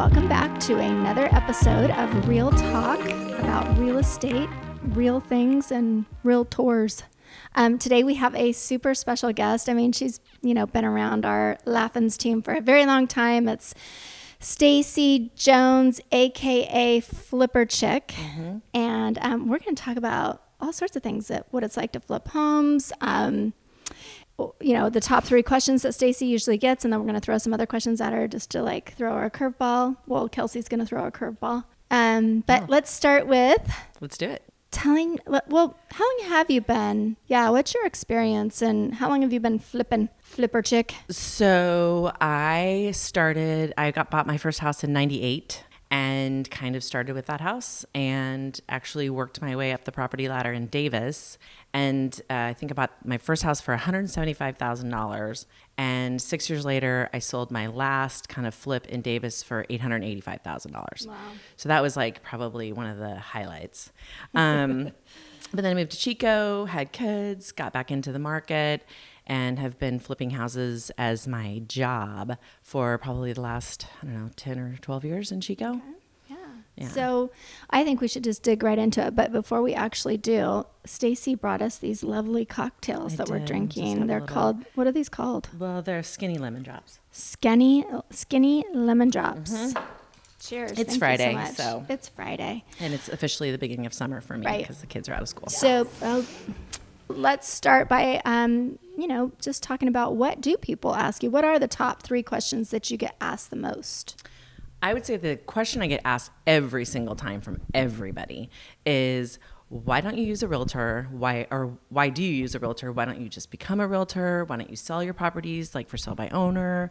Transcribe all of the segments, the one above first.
welcome back to another episode of Real Talk about real estate, real things, and real tours. Today we have a super special guest. I mean, she's, been around our Laugh-Ins team for a very long time. It's Stacy Jones, aka Flipper Chick. Mm-hmm. And we're going to talk about all sorts of things, what it's like to flip homes, the top 3 questions that Stacy usually gets, and then we're going to throw some other questions at her just to throw her a curveball. Well, Kelsey's going to throw a curveball. Let's start with... Let's do it. How long have you been? Yeah, what's your experience, and how long have you been Flipper Chick? So I bought my first house in 98 and kind of started with that house and actually worked my way up the property ladder in Davis. And I think about my first house for $175,000. And 6 years later, I sold my last kind of flip in Davis for $885,000. Wow. So that was probably one of the highlights. But then I moved to Chico, had kids, got back into the market, and have been flipping houses as my job for probably the last, 10 or 12 years in Chico. Okay. Yeah. So I think we should just dig right into it. But before we actually do, Stacy brought us these lovely cocktails that we're drinking. They're called, what are these called? Well, they're skinny lemon drops. Skinny lemon drops. Mm-hmm. Cheers. It's Friday, so. It's Friday. And it's officially the beginning of summer for me because the kids are out of school. So let's start by, just talking about, what do people ask you? What are the top 3 questions that you get asked the most? I would say the question I get asked every single time from everybody is, why don't you use a realtor? Why do you use a realtor? Why don't you just become a realtor? Why don't you sell your properties for sale by owner?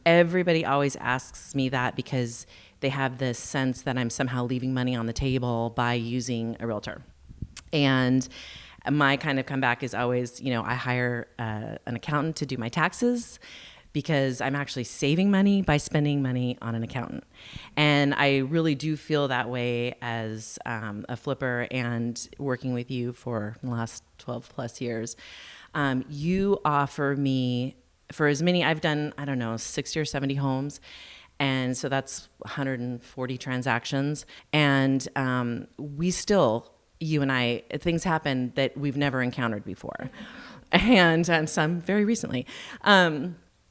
Everybody always asks me that because they have this sense that I'm somehow leaving money on the table by using a realtor. And my kind of comeback is always, I hire an accountant to do my taxes because I'm actually saving money by spending money on an accountant. And I really do feel that way as a flipper and working with you for the last 12 plus years. You offer me, for as many, I've done, 60 or 70 homes. And so that's 140 transactions. And we still, you and I, things happen that we've never encountered before. And some very recently.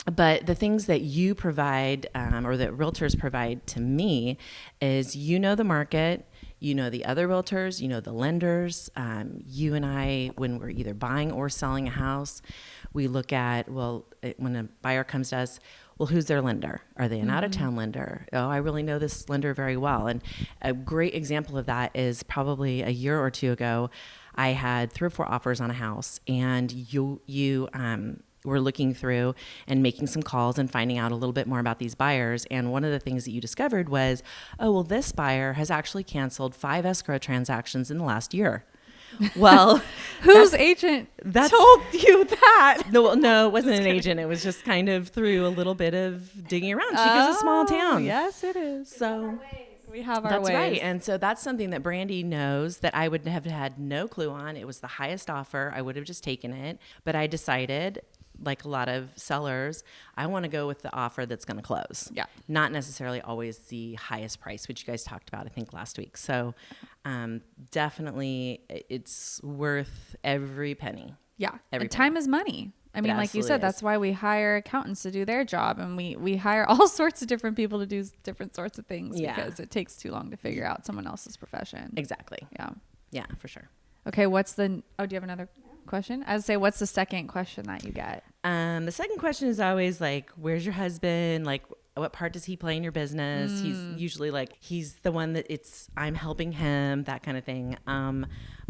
But the things that you provide or that realtors provide to me is the market, the other realtors, the lenders. You and I, when we're either buying or selling a house, we look at, when a buyer comes to us, who's their lender? Are they an out-of-town lender? Oh, I really know this lender very well. And a great example of that is probably a year or 2 ago, I had 3 or 4 offers on a house, and you were looking through and making some calls and finding out a little bit more about these buyers. And one of the things that you discovered was, this buyer has actually canceled 5 escrow transactions in the last year. Well, whose agent told you that? No, it wasn't an agent. It was just kind of through a little bit of digging around. Chico's a small town. Yes, it is. So we have our ways. That's right. And so that's something that Brandy knows that I would have had no clue on. It was the highest offer. I would have just taken it. But I decided, like a lot of sellers, I want to go with the offer that's going to close. Yeah. Not necessarily always the highest price, which you guys talked about, I think, last week. So definitely it's worth every penny. Yeah. Every time is money. I mean, like you said, that's why we hire accountants to do their job. And we hire all sorts of different people to do different sorts of things because it takes too long to figure out someone else's profession. Exactly. Yeah. Yeah, for sure. Okay. do you have another question? I would say, what's the second question that you get? The second question is always where's your husband? What part does he play in your business? He's usually he's the one that I'm helping him, that kind of thing.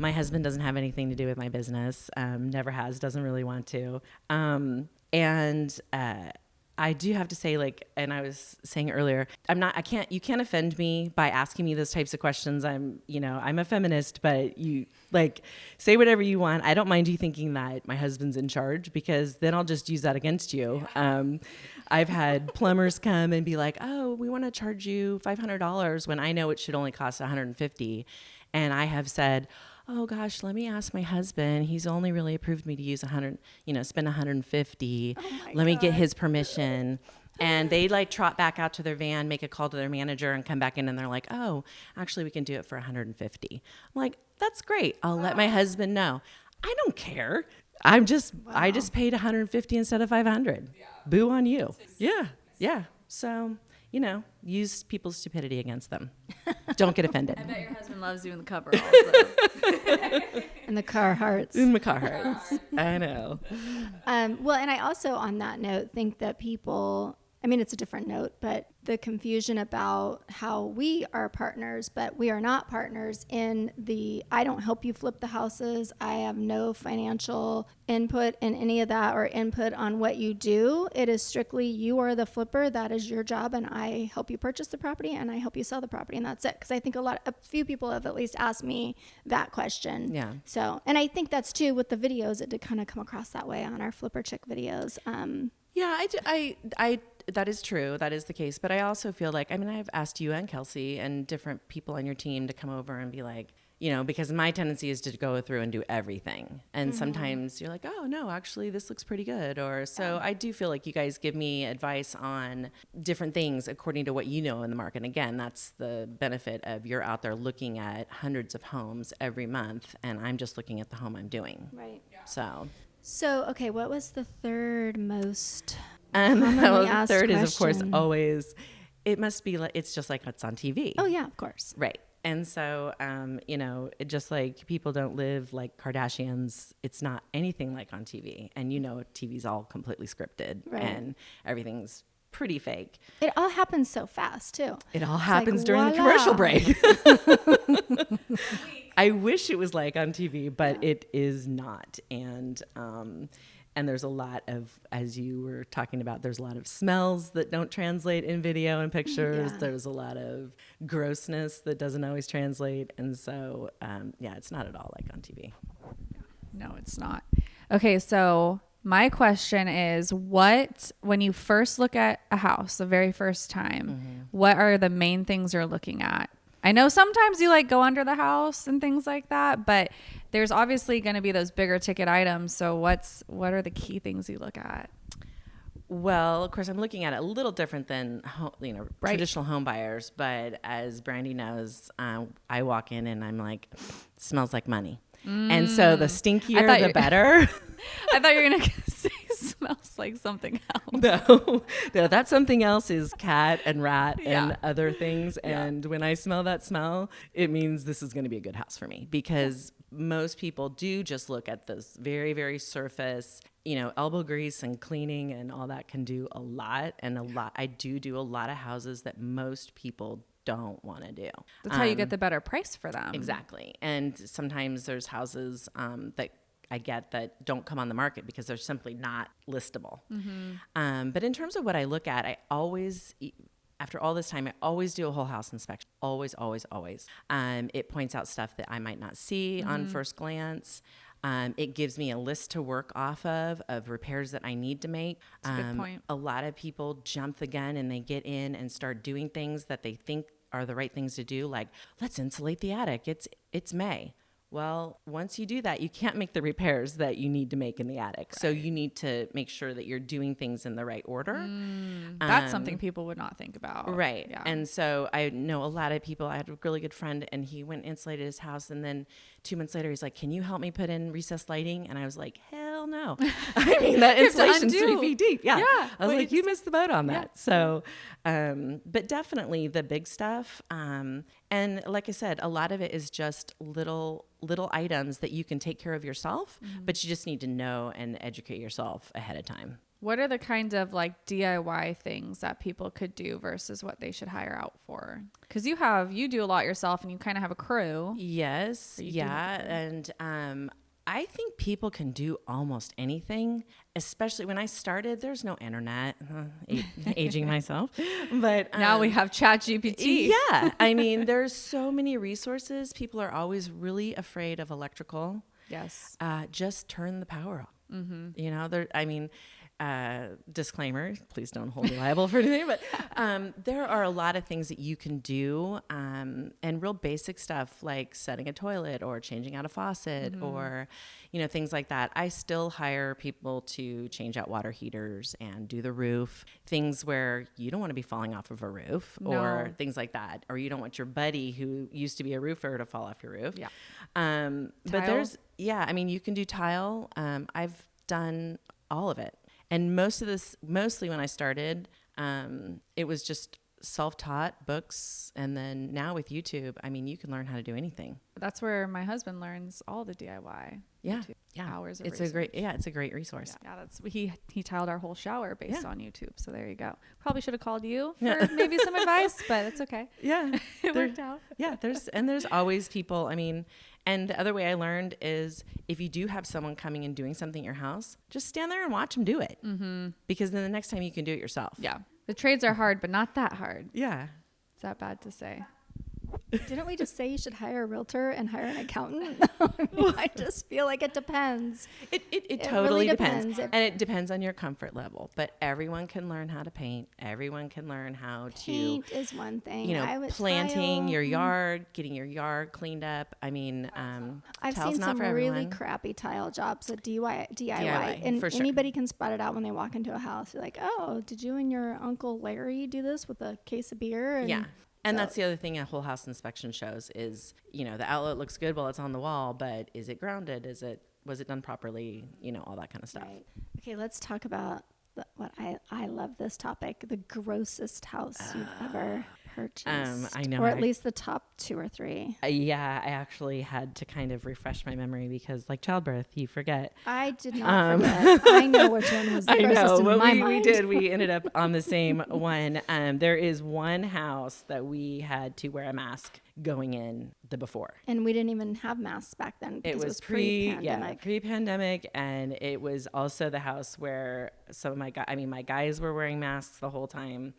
My husband doesn't have anything to do with my business. Never has, doesn't really want to. I do have to say, and I was saying earlier, you can't offend me by asking me those types of questions. I'm a feminist, but you say whatever you want. I don't mind you thinking that my husband's in charge, because then I'll just use that against you. I've had plumbers come and be like, oh, we want to charge you $500 when I know it should only cost $150. And I have said, oh gosh, let me ask my husband. He's only really approved me to use spend $150. Let me get his permission. And they like trot back out to their van, make a call to their manager, and come back in, and they're like, "Oh, actually, we can do it for 150." I'm like, "That's great. I'll let my husband know." I don't care. I just paid 150 instead of 500. Yeah. Boo on you. Yeah. So, use people's stupidity against them. Don't get offended. I bet your husband loves you in the cover also. In the Carhartts. In the Carhartts. I know. Well, and I also, on that note, think that people, I mean, it's a different note, but the confusion about how we are partners, but we are not partners in I don't help you flip the houses. I have no financial input in any of that or input on what you do. It is strictly you are the flipper. That is your job. And I help you purchase the property and I help you sell the property. And that's it. Because I think a few people have at least asked me that question. Yeah. So, and I think that's too with the videos. It did kind of come across that way on our Flipper Chick videos. Yeah, I that is true. That is the case. But I also feel like, I've asked you and Kelsey and different people on your team to come over and be like, because my tendency is to go through and do everything. And sometimes you're like, oh, no, actually, this looks pretty good. So I do feel like you guys give me advice on different things according to what you know in the market. And again, that's the benefit of you're out there looking at hundreds of homes every month. And I'm just looking at the home I'm doing. Right. So, okay, what was the third most the third question? is, of course, always, it must be like, it's just like it's on TV. Oh, yeah, of course. Right. And so, it just like people don't live like Kardashians. It's not anything like on TV. And TV's all completely scripted and everything's pretty fake. It all happens so fast, too. It all happens during the commercial break. I wish it was like on TV, but it is not. And there's a lot of, as you were talking about, there's a lot of smells that don't translate in video and pictures. Yeah. There's a lot of grossness that doesn't always translate. And so, it's not at all like on TV. No, it's not. Okay, so my question is, when you first look at a house the very first time, what are the main things you're looking at? I know sometimes you like go under the house and things like that, but there's obviously going to be those bigger ticket items. So what are the key things you look at? Well, of course, I'm looking at it a little different than traditional home buyers. But as Brandy knows, I walk in and I'm like, smells like money. And so the stinkier, the better. I thought you were going to say smells like something else. No, that something else is cat and rat and other things. And when I smell that smell, it means this is going to be a good house for me, because most people do just look at this very, very surface, elbow grease and cleaning and all that can do a lot. And I do a lot of houses that most people don't want to do. That's how you get the better price for them. Exactly. And sometimes there's houses that I get that don't come on the market because they're simply not listable. But in terms of what I look at, after all this time, I always do a whole house inspection. Always, always, always. It points out stuff that I might not see on first glance. It gives me a list to work off of repairs that I need to make. That's a good point. A lot of people jump the gun and they get in and start doing things that they think are the right things to do. Like, let's insulate the attic. It's May. Well, once you do that, you can't make the repairs that you need to make in the attic. Right. So you need to make sure that you're doing things in the right order. That's something people would not think about. Right. Yeah. And so I know a lot of people. I had a really good friend and he went and insulated his house. And then 2 months later, he's like, can you help me put in recessed lighting? And I was like, hell no. I mean, that insulation's 3 feet deep. Yeah. I was like, you missed the boat on that. Yeah. So, but definitely the big stuff. And like I said, a lot of it is just little items that you can take care of yourself, but you just need to know and educate yourself ahead of time. What are the kind of like DIY things that people could do versus what they should hire out for? Because you do a lot yourself and you kind of have a crew. Yes. Yeah. And I think people can do almost anything, especially when I started, there's no internet, aging myself, but now we have ChatGPT. Yeah. I mean, there's so many resources. People are always really afraid of electrical. Yes. Just turn the power on. disclaimer, please don't hold me liable for anything, but there are a lot of things that you can do, and real basic stuff like setting a toilet or changing out a faucet or, things like that. I still hire people to change out water heaters and do the roof, things where you don't want to be falling off of a roof or things like that, or you don't want your buddy who used to be a roofer to fall off your roof. Yeah. But you can do tile. I've done all of it. And mostly when I started, it was just self-taught books. And then now with YouTube, you can learn how to do anything. That's where my husband learns all the DIY. Yeah. YouTube. Yeah. Hours of it's research. it's a great resource. Yeah, that's he tiled our whole shower based on YouTube. So there you go. Probably should have called you for maybe some advice, but it's okay. Yeah. It worked out. Yeah. There's always people. And the other way I learned is if you do have someone coming and doing something at your house, just stand there and watch them do it. Mm-hmm. Because then the next time you can do it yourself. Yeah. The trades are hard, but not that hard. Yeah. Is that bad to say? Didn't we just say you should hire a realtor and hire an accountant? I just feel like it depends. It totally really depends. And it depends on your comfort level. But everyone can learn how to paint. Everyone can learn how Paint is one thing. Planting tile. your yard, getting your yard cleaned up. I've tile's seen not some for really everyone. crappy tile jobs at DIY. DIY, for sure. Anybody can spot it out when they walk into a house. You're like, oh, did you and your Uncle Larry do this with a case of beer? Yeah. And that's the other thing a whole house inspection shows is, the outlet looks good while it's on the wall, but is it grounded? Was it done properly? All that kind of stuff. Right. Okay, let's talk about what I love this topic, the grossest house you've ever purchased. I know. Or at least the top 2 or 3. Yeah, I actually had to kind of refresh my memory because like childbirth, you forget. I did not forget. I know which one was the grossest in my mind. We did. We ended up on the same one. There is one house that we had to wear a mask going in the before. And we didn't even have masks back then because it was pre-pandemic. Pre-pandemic. And it was also the house where some of my guys were wearing masks the whole time.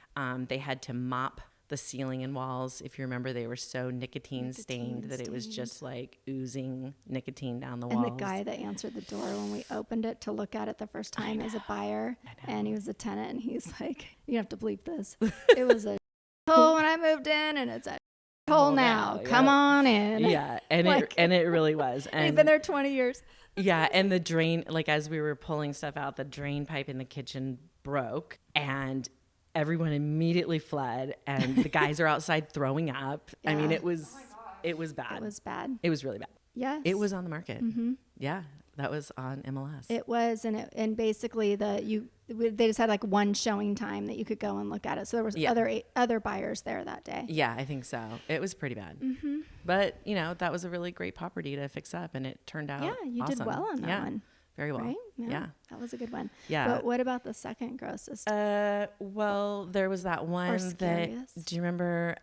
They had to mop the ceiling and walls. If you remember, they were so nicotine stained that it was just like oozing nicotine down the walls. And the guy that answered the door when we opened it to look at it the first time is a buyer, and he was a tenant, and he's like, you have to bleep this. It was a hole when I moved in, and it's a hole now. Come on in. Yeah, and it really was. And we've been there 20 years. Yeah, and the drain, like as we were pulling stuff out, the drain pipe in the kitchen broke, and everyone immediately fled, and the guys are outside throwing up. Yeah. It was bad. It was bad. It was really bad. Yes. It was on the market. Mm-hmm. Yeah, that was on MLS. It was, and basically they just had like one showing time that you could go and look at it. So there was other buyers there that day. Yeah, I think so. It was pretty bad. Mm-hmm. But, that was a really great property to fix up, and it turned out you awesome. did well on that one. Very well. Right? Yeah. That was a good one. Yeah. But what about the second grossest? Well, there was that one scariest? do you remember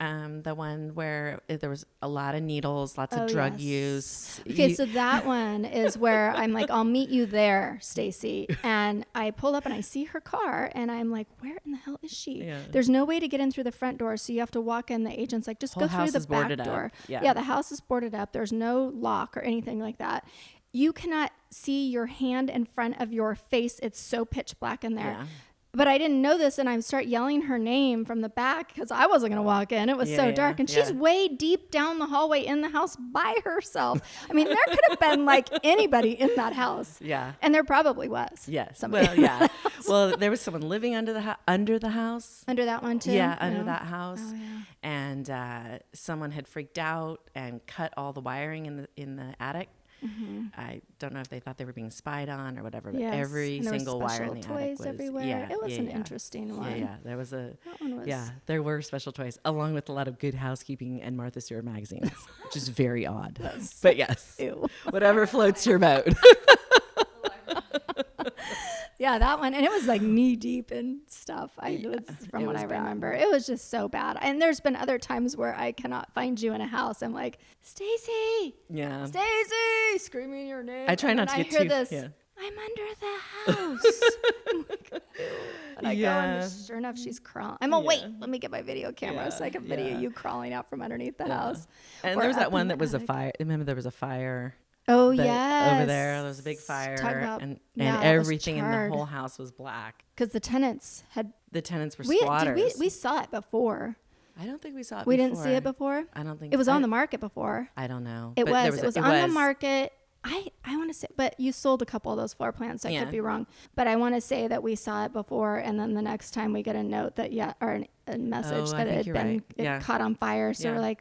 the one where there was a lot of needles, lots of drug use? Okay, so that one is where I'm like, I'll meet you there, Stacy. And I pull up and I see her car, and I'm like, where in the hell is she? Yeah. There's no way to get in through the front door, so you have to walk in. The agent's like, just Whole go through the back door. Yeah, the house is boarded up. There's no lock or anything like that. You cannot see your hand in front of your face. It's so pitch black in there. Yeah. But I didn't know this, and I start yelling her name from the back because I wasn't going to walk in. It was so dark. And she's way deep down the hallway in the house by herself. There could have been like anybody in that house. Yeah. And there probably was. Yes. Somebody. Well, yeah. Well, there was someone living under the house. Under that one too? Yeah, under that house. Oh, yeah. And someone had freaked out and cut all the wiring in the attic. Mm-hmm. I don't know if they thought they were being spied on or whatever, but every single wire in the attic was everywhere. Yeah, it was an interesting one. Yeah, there was that one was, there were special toys along with a lot of Good Housekeeping and Martha Stewart magazines, which is very odd. But yes, whatever floats your boat. Yeah, that one. And it was like knee deep in stuff. From what I remember. It was just so bad. And there's been other times where I cannot find you in a house. I'm like, Stacy. Yeah. Stacy, screaming your name. I try not to get too. This, yeah. I'm under the house. And I go, and sure enough, she's crawling. Wait, let me get my video camera so I can video you crawling out from underneath the house. And there was that one that was a fire. Remember, there was a fire Oh, But yes. over there was a big Talk fire, about- and yeah, it was everything in the charred. whole house was black. Because the tenants had. The tenants were We squatters. we saw it before. I don't think we saw it We before. didn't see it before. I don't think It was on the market before. I don't know. It But was. It was on the market. I want to say, but you sold a couple of those floor plans. So I could be wrong. But I want to say that we saw it before, and then the next time we get a note that or a message that it had been caught on fire. So we're like,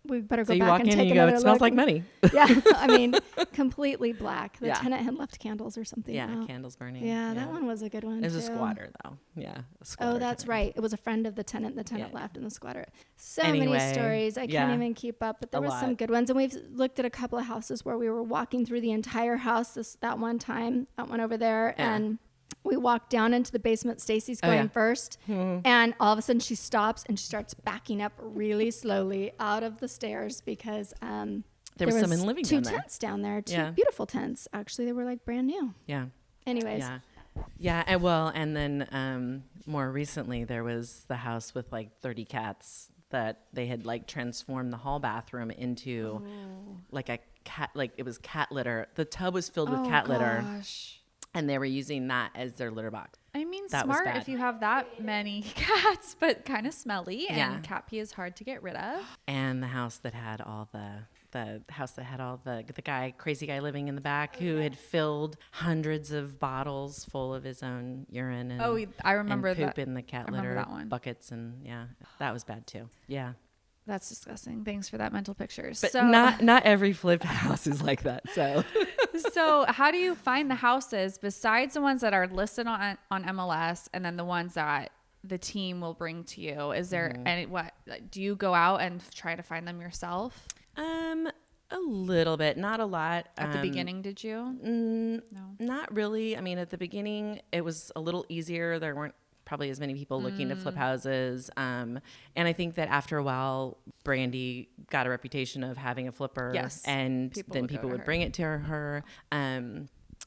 we better go back and take another look. It smells like money. Yeah, I mean, completely black. The tenant had left candles or something. Yeah, candles burning. Yeah, that one was a good one. It was a squatter though. Yeah. Oh, that's tenant. right. It was a friend of the tenant. The tenant left in the squatter. So many stories. I can't even keep up, but there were some good ones. And we've looked at a couple of houses where we were walking through the entire house that one time, that one over there. Yeah. And we walked down into the basement. Stacy's going first. And all of a sudden she stops and she starts backing up really slowly out of the stairs because there was someone living down there. Two tents down there. Two beautiful tents. Actually, they were like brand new. Yeah. Anyways. Yeah. And then more recently there was the house with like 30 cats that they had like transformed the hall bathroom into like a cat, like it was cat litter. The tub was filled with cat litter. And they were using that as their litter box. I mean, that smart if you have that many cats, but kind of smelly, and cat pee is hard to get rid of. And the house that had all the crazy guy living in the back who had filled hundreds of bottles full of his own urine and I remember and poop that. in the cat litter buckets, and that was bad too. Yeah. That's disgusting. Thanks for that mental picture. But not every flipped house is like that. So how do you find the houses besides the ones that are listed on MLS and then the ones that the team will bring to you? Is there any, do you go out and try to find them yourself? A little bit, not a lot. At the beginning, did you? No, not really. I mean, at the beginning, it was a little easier. There weren't probably as many people looking to flip houses. And I think that after a while, Brandy got a reputation of having a flipper. Yes. And then people would bring it to her.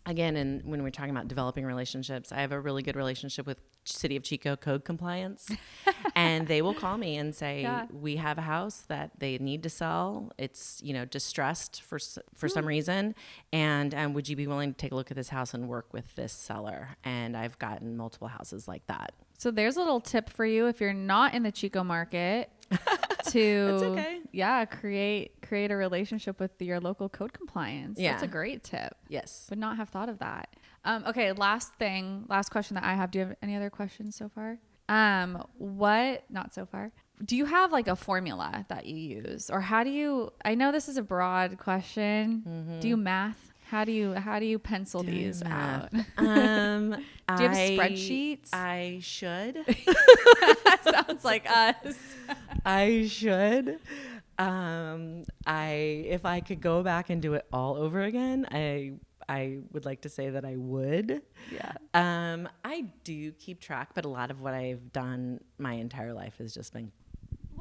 Again, and when we're talking about developing relationships, I have a really good relationship with City of Chico code compliance. And they will call me and say, we have a house that they need to sell. It's, distressed for some reason. And would you be willing to take a look at this house and work with this seller? And I've gotten multiple houses like that. So there's a little tip for you if you're not in the Chico market to create a relationship with your local code compliance. Yeah. That's a great tip. Yes. Would not have thought of that. Okay, last question that I have. Do you have any other questions so far? Not so far. Do you have like a formula that you use, or I know this is a broad question. Mm-hmm. Do you math? How do you pencil these out? Do you have spreadsheets? I should. Sounds like us. I should. If I could go back and do it all over again, I would like to say that I would. Yeah. I do keep track, but a lot of what I've done my entire life has just been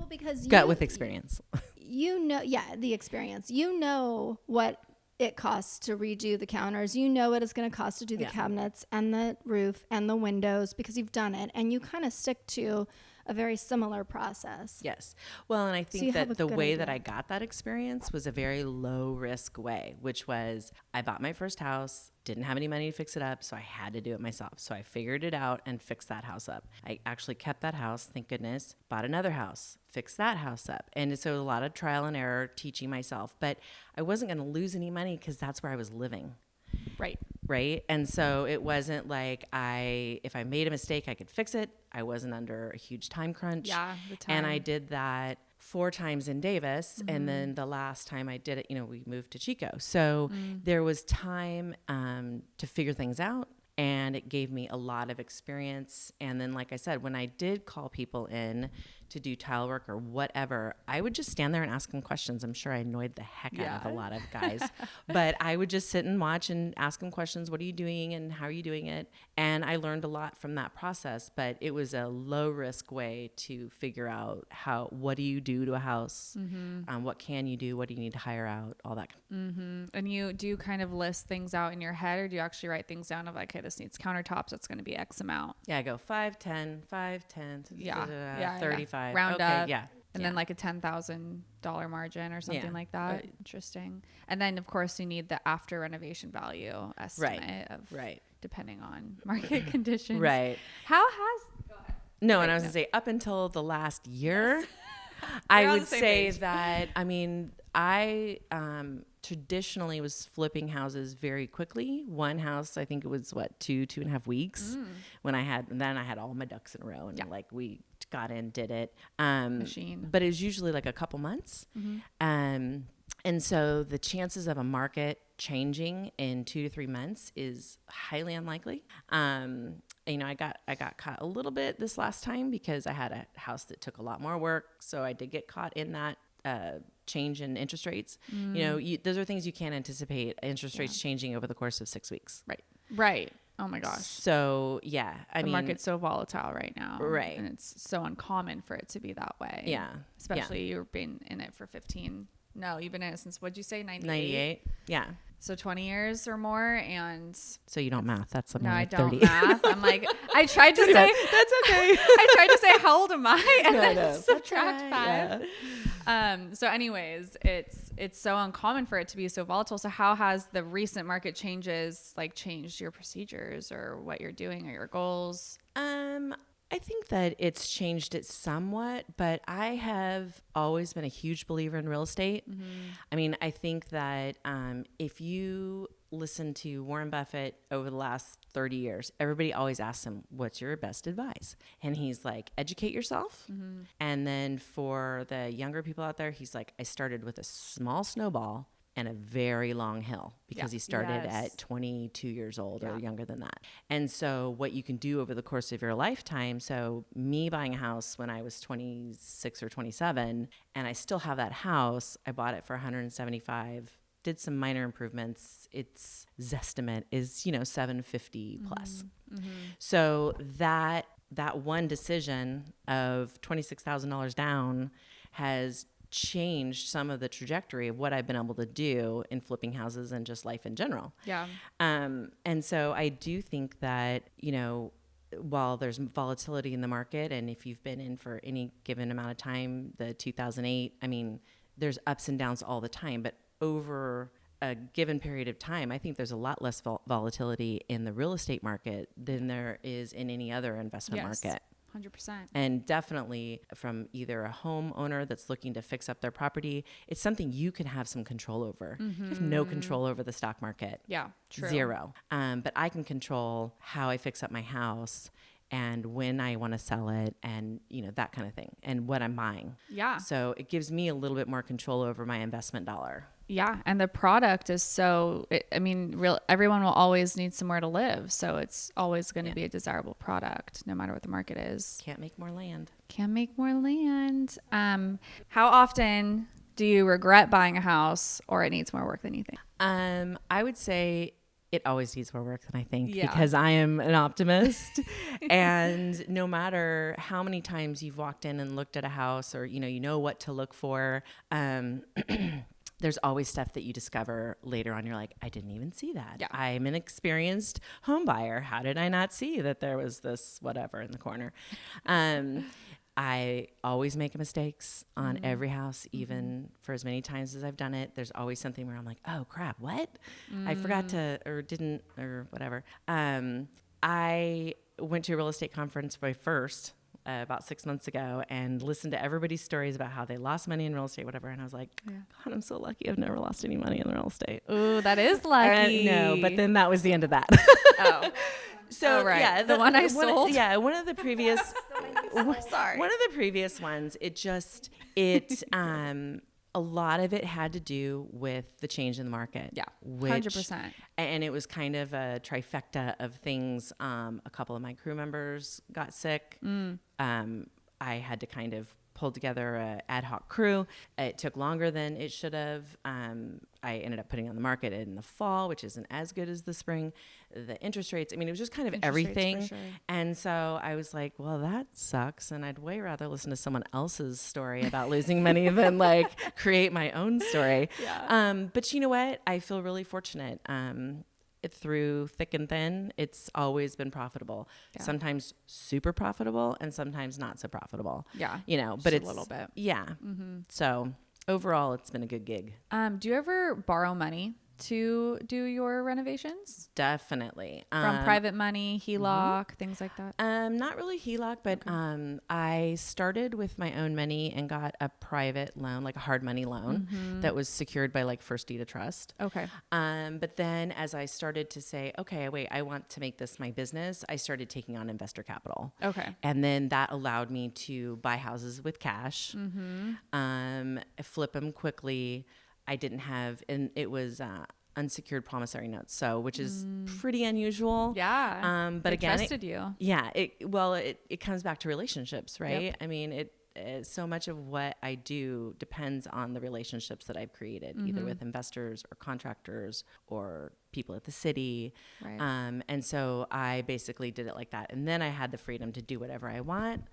because gut with experience. The experience. You know what it costs to redo the counters. You know what it's going to cost to do the cabinets and the roof and the windows because you've done it, and you kind of stick to a very similar process. Yes. Well, and I think that the way that I got that experience was a very low risk way, which was I bought my first house, didn't have any money to fix it up, so I had to do it myself. So I figured it out and fixed that house up. I actually kept that house, thank goodness, bought another house, fixed that house up. And so a lot of trial and error teaching myself, but I wasn't going to lose any money because that's where I was living. Right. And so it wasn't like if I made a mistake, I could fix it. I wasn't under a huge time crunch. Yeah. And I did that 4 times in Davis. Mm-hmm. And then the last time I did it, we moved to Chico. So there was time to figure things out. And it gave me a lot of experience. And then, like I said, when I did call people in to do tile work or whatever, I would just stand there and ask them questions. I'm sure I annoyed the heck out of a lot of guys. But I would just sit and watch and ask them questions. What are you doing and how are you doing it? And I learned a lot from that process. But it was a low risk way to figure out what do you do to a house? Mm-hmm. What can you do? What do you need to hire out? All that. Mm-hmm. And do you kind of list things out in your head, or do you actually write things down of like, okay, this needs countertops, that's going to be X amount? Yeah, I go 5, 10, 5, 10, 35. Round up. Yeah. And then like a $10,000 margin or something like that. Interesting. And then of course you need the after renovation value estimate of depending on market conditions. Right. How has, go ahead. No, and I was gonna say up until the last year, I would say that, I mean, I traditionally was flipping houses very quickly. One house, I think it was 2.5 weeks when I had all my ducks in a row and like we got in, did it. Machine. But it was usually like a couple months. And so the chances of a market changing in 2 to 3 months is highly unlikely. You know, I got caught a little bit this last time because I had a house that took a lot more work. So I did get caught in that change in interest rates. You know, those are things you can't anticipate, interest rates changing over the course of 6 weeks. Right. Oh my gosh. So yeah, I mean, the market's so volatile right now. Right. And it's so uncommon for it to be that way. Yeah. Especially you've been in it for 15. No, you've been in it since, what'd you say? 98? 98. Yeah. So 20 years or more. And so you don't math. That's something no, like I don't 30. math. I'm like, I tried to say, that's okay. I tried to say, how old am I? And no. subtract 5. Yeah. So anyways, it's so uncommon for it to be so volatile. So how has the recent market changes like changed your procedures or what you're doing or your goals? I think that it's changed it somewhat, but I have always been a huge believer in real estate. I mean, I think that if you listen to Warren Buffett over the last 30 years, everybody always asks him, what's your best advice? And he's like, educate yourself. And then for the younger people out there, he's like, I started with a small snowball and a very long hill because he started at 22 years old or younger than that. And so what you can do over the course of your lifetime. So me buying a house when I was 26 or 27, and I still have that house. I bought it for 175, did some minor improvements. Its Zestimate is, you know, 750 plus. So that one decision of $26,000 down has changed some of the trajectory of what I've been able to do in flipping houses and just life in general. Yeah. And so I do think that, you know, while there's volatility in the market, and if you've been in for any given amount of time, the 2008, I mean, there's ups and downs all the time, but over a given period of time, I think there's a lot less volatility in the real estate market than there is in any other investment market. 100%. And definitely from either a homeowner that's looking to fix up their property, it's something you can have some control over. You have no control over the stock market. Yeah, true. 0. But I can control how I fix up my house and when I want to sell it and, you know, that kind of thing and what I'm buying. Yeah. So it gives me a little bit more control over my investment dollar. Yeah. And the product is everyone will always need somewhere to live. So it's always going to be a desirable product, no matter what the market is. Can't make more land. How often do you regret buying a house or it needs more work than you think? I would say it always needs more work than I think because I am an optimist. And no matter how many times you've walked in and looked at a house or, you know what to look for, there's always stuff that you discover later on. You're like, I didn't even see that. Yeah. I'm an experienced home buyer. How did I not see that there was this whatever in the corner? I always make mistakes on every house, even for as many times as I've done it. There's always something where I'm like, oh crap, what? I forgot to, or didn't, or whatever. I went to a real estate conference first about 6 months ago and listened to everybody's stories about how they lost money in real estate, whatever. And I was like, God, I'm so lucky. I've never lost any money in real estate. Ooh, that is lucky. No, but then that was the end of that. Oh. So right. The one I sold. One of the previous. Sorry. One of the previous ones. A lot of it had to do with the change in the market. Yeah, 100%. And it was kind of a trifecta of things. A couple of my crew members got sick. I had to kind of pull together an ad hoc crew. It took longer than it should have. I ended up putting it on the market in the fall, which isn't as good as the spring. The interest rates, it was just kind of everything. Sure. And so I was like, well, that sucks. And I'd way rather listen to someone else's story about losing money than create my own story. Yeah. But you know what? I feel really fortunate. through thick and thin, it's always been profitable. Yeah. Sometimes super profitable and sometimes not so profitable. Yeah. You know, Just but a it's little bit. Yeah. Mm-hmm. So overall, it's been a good gig. Do you ever borrow money to do your renovations? Definitely. From private money, HELOC, things like that? Not really HELOC, but I started with my own money and got a private loan, like a hard money loan that was secured by like First Deed of Trust. Okay. But then as I started to say, okay, wait, I want to make this my business, I started taking on investor capital. Okay. And then that allowed me to buy houses with cash, flip them quickly. I didn't have, and it was unsecured promissory notes, so which is pretty unusual. Yeah. But They again, trusted you. Yeah. It comes back to relationships, right? Yep. I mean, so much of what I do depends on the relationships that I've created, either with investors or contractors or people at the city. Right. And so I basically did it like that. And then I had the freedom to do whatever I want.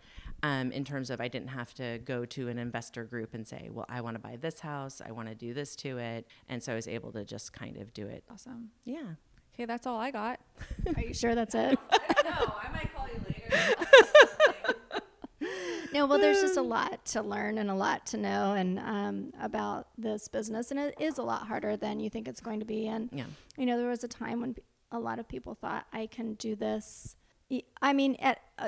In terms of, I didn't have to go to an investor group and say, well, I want to buy this house, I want to do this to it. And so I was able to just kind of do it. Awesome. Yeah. Okay, that's all I got. Are you sure that's it? No, I might call you later. No, well, there's just a lot to learn and a lot to know and about this business. And it is a lot harder than you think it's going to be. And, you know, there was a time when a lot of people thought I can do this. I mean,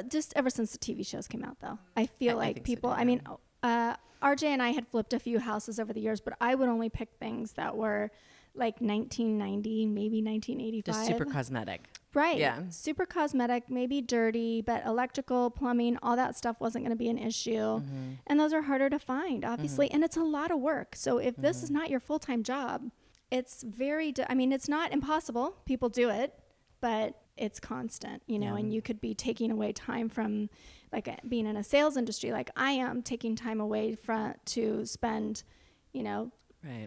just ever since the TV shows came out, though, I feel like people, so too, I mean, RJ and I had flipped a few houses over the years, but I would only pick things that were like 1990, maybe 1985. Just super cosmetic. Right. Yeah. Super cosmetic, maybe dirty, but electrical, plumbing, all that stuff wasn't going to be an issue. And those are harder to find, obviously. And it's a lot of work. So if this is not your full-time job, it's I mean, it's not impossible. People do it, but it's constant, you know, and you could be taking away time from like being in a sales industry. Like I am taking time away to spend, you know,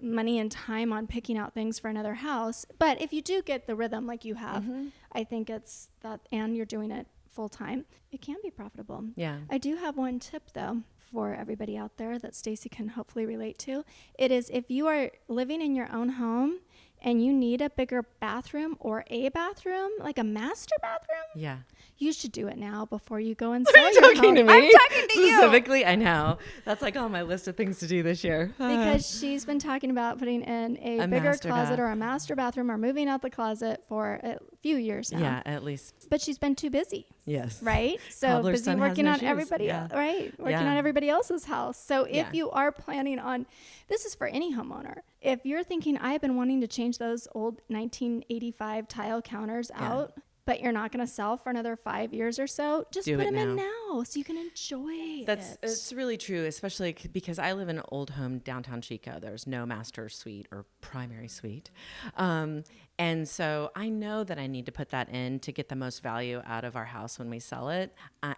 money and time on picking out things for another house. But if you do get the rhythm like you have, I think it's that, and you're doing it full time, it can be profitable. Yeah. I do have one tip though for everybody out there that Stacy can hopefully relate to. It is if you are living in your own home and you need a bigger bathroom or a bathroom, like a master bathroom, you should do it now before you go and sell your home. To me? I'm talking to you. Specifically, I know. That's like on my list of things to do this year. Because she's been talking about putting in a bigger closet or a master bathroom or moving out the closet for a few years now. Yeah, at least. But she's been too busy. Yes. Right? So Toddler's busy son working has on no shoes. everybody, working on everybody else's house. So if you are planning on, this is for any homeowner. If you're thinking, I have been wanting to change those old 1985 tile counters out, but you're not going to sell for another 5 years or so, just put them in now so you can enjoy it. It's really true, especially because I live in an old home downtown Chico. There's no master suite or primary suite. And so I know that I need to put that in to get the most value out of our house when we sell it.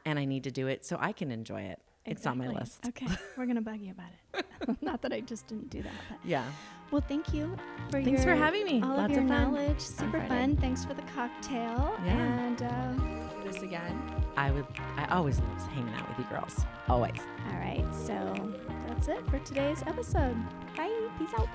And I need to do it so I can enjoy it. Exactly. It's on my list. Okay. We're going to bug you about it. Not that I just didn't do that. But. Yeah. Well, thank you Thanks for having me. All Lots of your of fun. knowledge. Super fun. Thanks for the cocktail. Yeah. And Do this again. I always love hanging out with you girls. Always. all right. So that's it for today's episode. Bye. Peace out.